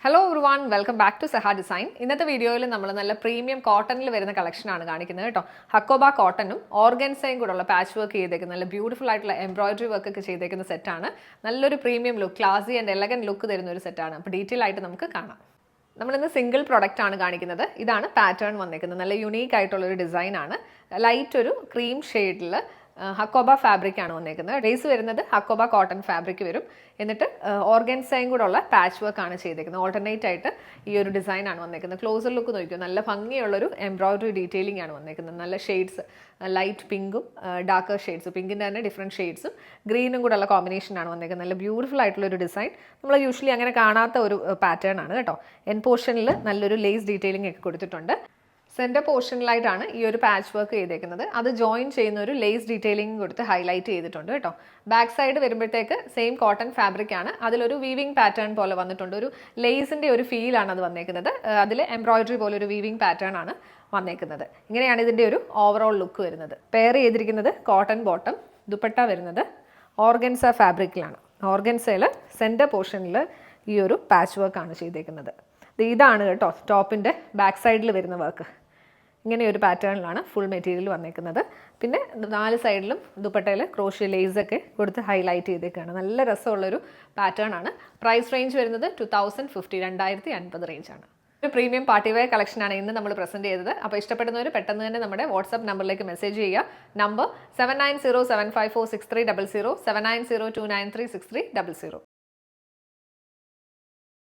Hello everyone, welcome back to സഹ design. ഇന്നത്തെ വീഡിയോയിൽ നമ്മൾ നല്ല പ്രീമിയം കോട്ടണിൽ വരുന്ന കളക്ഷനാണ് കാണിക്കുന്നത് കേട്ടോ. ഹക്കോബ കോട്ടനും ഓർഗൻസയും കൂടെ ഉള്ള പാച്ച് വർക്ക് ചെയ്തേക്കുന്ന നല്ല ബ്യൂട്ടിഫുൾ ആയിട്ടുള്ള എംബ്രോയിഡറി വർക്ക് ഒക്കെ ചെയ്തേക്കുന്ന സെറ്റാണ്. നല്ലൊരു premium look, ക്ലാസി and elegant look തരുന്ന ഒരു സെറ്റാണ്. അപ്പോൾ ഡീറ്റെയിൽ ആയിട്ട് നമുക്ക് കാണാം. നമ്മളിന്ന് സിംഗിൾ പ്രൊഡക്റ്റ് ആണ് കാണിക്കുന്നത്. ഇതാണ് പാറ്റേൺ വന്നേക്കുന്നത്. നല്ല യുണീക്ക് ആയിട്ടുള്ളൊരു ഡിസൈനാണ്. ലൈറ്റ് ഒരു ക്രീം ഷെയ്ഡിൽ ഹക്കോബ ഫാബ്രിക് ആണ് വന്നേക്കുന്നത്. ബേസ് വരുന്നത് ഹക്കോബ കോട്ടൺ ഫാബ്രിക് വരും. എന്നിട്ട് ഓർഗൻസയും കൂടെ ഉള്ള പാച്ച് വർക്ക് ആണ് ചെയ്തേക്കുന്നത്. ഓൾട്ടർനേറ്റ് ആയിട്ട് ഈ ഒരു ഡിസൈൻ ആണ് വന്നേക്കുന്നത്. ക്ലോസർ ലുക്ക് നോക്കിയോ, നല്ല ഭംഗിയുള്ളൊരു എംബ്രോയിഡറി ഡീറ്റെയിലിംഗ് ആണ് വന്നേക്കുന്നത്. നല്ല ഷെയ്ഡ്സ്, ലൈറ്റ് പിങ്കും ഡാർക്കർ ഷെയ്ഡ്സ്, പിങ്കിൻ്റെ തന്നെ ഡിഫറെൻറ്റ് ഷെയ്ഡ്സും ഗ്രീനും കൂടെ ഉള്ള കോമ്പിനേഷനാണ് വന്നേക്കുന്നത്. നല്ല ബ്യൂട്ടിഫുൾ ആയിട്ടുള്ളൊരു ഡിസൈൻ. നമ്മൾ യൂഷ്വലി അങ്ങനെ കാണാത്ത ഒരു പാറ്റേൺ ആണ് കേട്ടോ. എൻ പോർഷനിൽ നല്ലൊരു ലേസ് ഡീറ്റെയിലിംഗ് ഒക്കെ കൊടുത്തിട്ടുണ്ട്. സെൻറ്റർ പോർഷനിലായിട്ടാണ് ഈ ഒരു പാച്ച് വർക്ക് ചെയ്തേക്കുന്നത്. അത് ജോയിൻ ചെയ്യുന്ന ഒരു ലേസ് ഡീറ്റെയിലിംഗ് കൊടുത്ത് ഹൈലൈറ്റ് ചെയ്തിട്ടുണ്ട് കേട്ടോ. ബാക്ക് സൈഡ് വരുമ്പോഴത്തേക്ക് സെയിം കോട്ടൺ ഫാബ്രിക് ആണ്. അതിലൊരു വീവിംഗ് പാറ്റേൺ പോലെ വന്നിട്ടുണ്ട്. ഒരു ലേസിൻ്റെ ഒരു ഫീലാണ് അത് വന്നേക്കുന്നത്. അതിൽ എംബ്രോയിഡറി പോലെ ഒരു വീവിംഗ് പാറ്റേൺ ആണ് വന്നേക്കുന്നത്. ഇങ്ങനെയാണ് ഇതിൻ്റെ ഒരു ഓവറോൾ ലുക്ക് വരുന്നത്. പെയർ ചെയ്തിരിക്കുന്നത് കോട്ടൺ ബോട്ടം, ദുപ്പട്ട വരുന്നത് ഓർഗൻസ ഫാബ്രിക്കിലാണ്. ഓർഗൻസയിൽ സെൻറ്റർ പോർഷനിൽ ഈ ഒരു പാച്ച് വർക്കാണ് ചെയ്തേക്കുന്നത്. ഇതാണ് കേട്ടോ ടോപ്പിൻ്റെ ബാക്ക് സൈഡിൽ വരുന്ന വർക്ക്. ഇങ്ങനെ ഒരു പാറ്റേണിലാണ് ഫുൾ മെറ്റീരിയൽ വന്നേക്കുന്നത്. പിന്നെ 4 സൈഡിലും ദുപ്പട്ടയിൽ ക്രോഷ്യ ലേസൊക്കെ കൊടുത്ത് ഹൈലൈറ്റ് ചെയ്തേക്കാണ്. നല്ല രസമുള്ളൊരു പാറ്റേൺ ആണ്. പ്രൈസ് റേഞ്ച് വരുന്നത് 2050, 2050 റേഞ്ചാണ്. ഒരു പ്രീമിയം പാർട്ടി വെയർ കളക്ഷനാണ് ഇന്ന് നമ്മൾ പ്രസൻറ്റ് ചെയ്തത്. അപ്പോൾ ഇഷ്ടപ്പെടുന്നവർ പെട്ടെന്ന് തന്നെ നമ്മുടെ വാട്സ്ആപ്പ് നമ്പറിലേക്ക് മെസ്സേജ് ചെയ്യുക. നമ്പർ 7907546300, 7902936300.